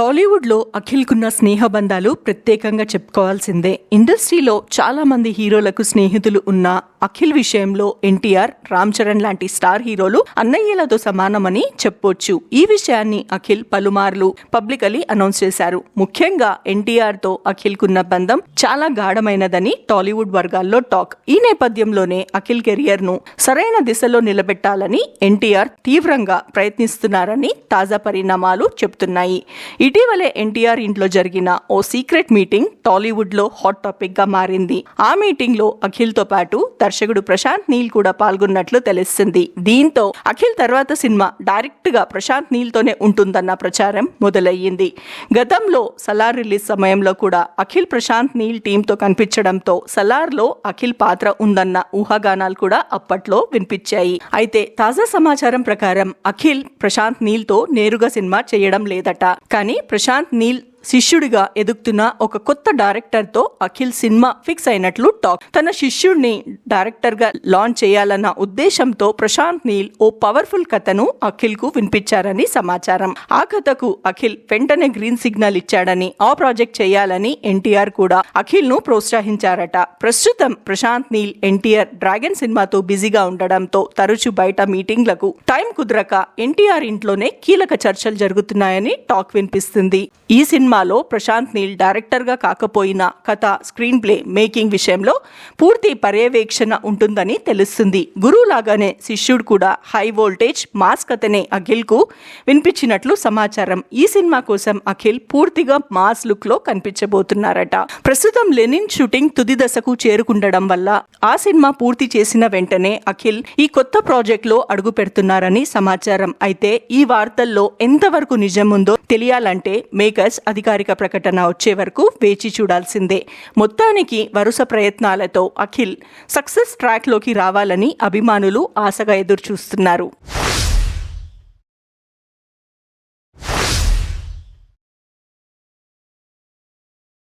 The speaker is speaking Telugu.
టాలీవుడ్లో అఖిల్కున్న స్నేహబంధాలు ప్రత్యేకంగా చెప్పుకోవాల్సిందే. ఇండస్ట్రీలో చాలా మంది హీరోలకు స్నేహితులు ఉన్న అఖిల్ విషయంలో ఎన్టీఆర్, రామ్ చరణ్ లాంటి స్టార్ హీరోలు అన్నయ్యలతో సమానమని చెప్పొచ్చు. ఈ విషయాన్ని అఖిల్ పలుమార్లు పబ్లికలీ అనౌన్స్ చేశారు. ముఖ్యంగా ఎన్టీఆర్తో అఖిల్కున్న బంధం చాలా గాఢమైనదని టాలీవుడ్ వర్గాల్లో టాక్. ఈ నేపథ్యంలోనే అఖిల్ కెరియర్ ను సరైన దిశలో నిలబెట్టాలని ఎన్టీఆర్ తీవ్రంగా ప్రయత్నిస్తున్నారని తాజా పరిణామాలు చెబుతున్నాయి. ఇటీవలే ఎన్టీఆర్ ఇంట్లో జరిగిన ఓ సీక్రెట్ మీటింగ్ టాలీవుడ్ లో హాట్ టాపిక్ గా మారింది. ఆ మీటింగ్ లో అఖిల్ తో పాటు దర్శకుడు ప్రశాంత్ నీల్ కూడా పాల్గొన్నట్లు తెలుస్తుంది. దీంతో అఖిల్ తర్వాత సినిమా డైరెక్ట్ గా ప్రశాంత్ నీల్ తోనే ఉంటుందన్న ప్రచారం మొదలయ్యింది. గతంలో సలార్ రిలీజ్ సమయంలో కూడా అఖిల్ ప్రశాంత్ నీల్ టీమ్ తో కనిపించడంతో సలార్ లో అఖిల్ పాత్ర ఉందన్న ఊహాగానాలు కూడా అప్పట్లో వినిపించాయి. అయితే తాజా సమాచారం ప్రకారం అఖిల్ ప్రశాంత్ నీల్ తో నేరుగా సినిమా చేయడం లేదట. కానీ ప్రశాంత్ నీల్ శిష్యుడిగా ఎదుగుతున్న ఒక కొత్త డైరెక్టర్ తో అఖిల్ సినిమా ఫిక్స్ అయినట్లు టాక్. తన శిష్యుడిని డైరెక్టర్ గా లాంచ్ చేయాలన్న ఉద్దేశంతో ప్రశాంత్ నీల్ ఓ పవర్ఫుల్ కథను అఖిల్ కు వినిపించారని సమాచారం. ఆ కథకు అఖిల్ వెంటనే గ్రీన్ సిగ్నల్ ఇచ్చాడని, ఆ ప్రాజెక్ట్ చేయాలని ఎన్టీఆర్ కూడా అఖిల్ ను ప్రోత్సహించారట. ప్రస్తుతం ప్రశాంత్ నీల్ ఎన్టీఆర్ డ్రాగన్ సినిమాతో బిజీగా ఉండడంతో తరచూ బయట మీటింగ్లకు టైం కుదరక ఎన్టీఆర్ ఇంట్లోనే కీలక చర్చలు జరుగుతున్నాయని టాక్ వినిపిస్తుంది. ఈ సినిమాలో ప్రశాంత్ నీల్ డైరెక్టర్ గా కాకపోయినా కథ, స్క్రీన్ ప్లే, మేకింగ్ విషయంలో పూర్తి పర్యవేక్షణ ఉంటుందని తెలుస్తుంది. గురువు లాగానే శిష్యుడు కూడా హై వోల్టేజ్ మాస్ కథనే అఖిల్ కు వినిపించినట్లు సమాచారం. ఈ సినిమా కోసం అఖిల్ పూర్తిగా మాస్ లుక్ లో కనిపించబోతున్నారట. ప్రస్తుతం లెనిన్ షూటింగ్ తుది దశకు చేరుకుండడం వల్ల ఆ సినిమా పూర్తి చేసిన వెంటనే అఖిల్ ఈ కొత్త ప్రాజెక్ట్ లో అడుగు పెడుతున్నారని సమాచారం. అయితే ఈ వార్తల్లో ఎంతవరకు నిజం ఉందో తెలియాలంటే మేకర్స్ అధికారిక ప్రకటన వచ్చే వరకు వేచి చూడాల్సిందే. మొత్తానికి వరుస ప్రయత్నాలతో అఖిల్ సక్సెస్ ట్రాక్ లోకి రావాలని అభిమానులు ఆశగా ఎదురు చూస్తున్నారు.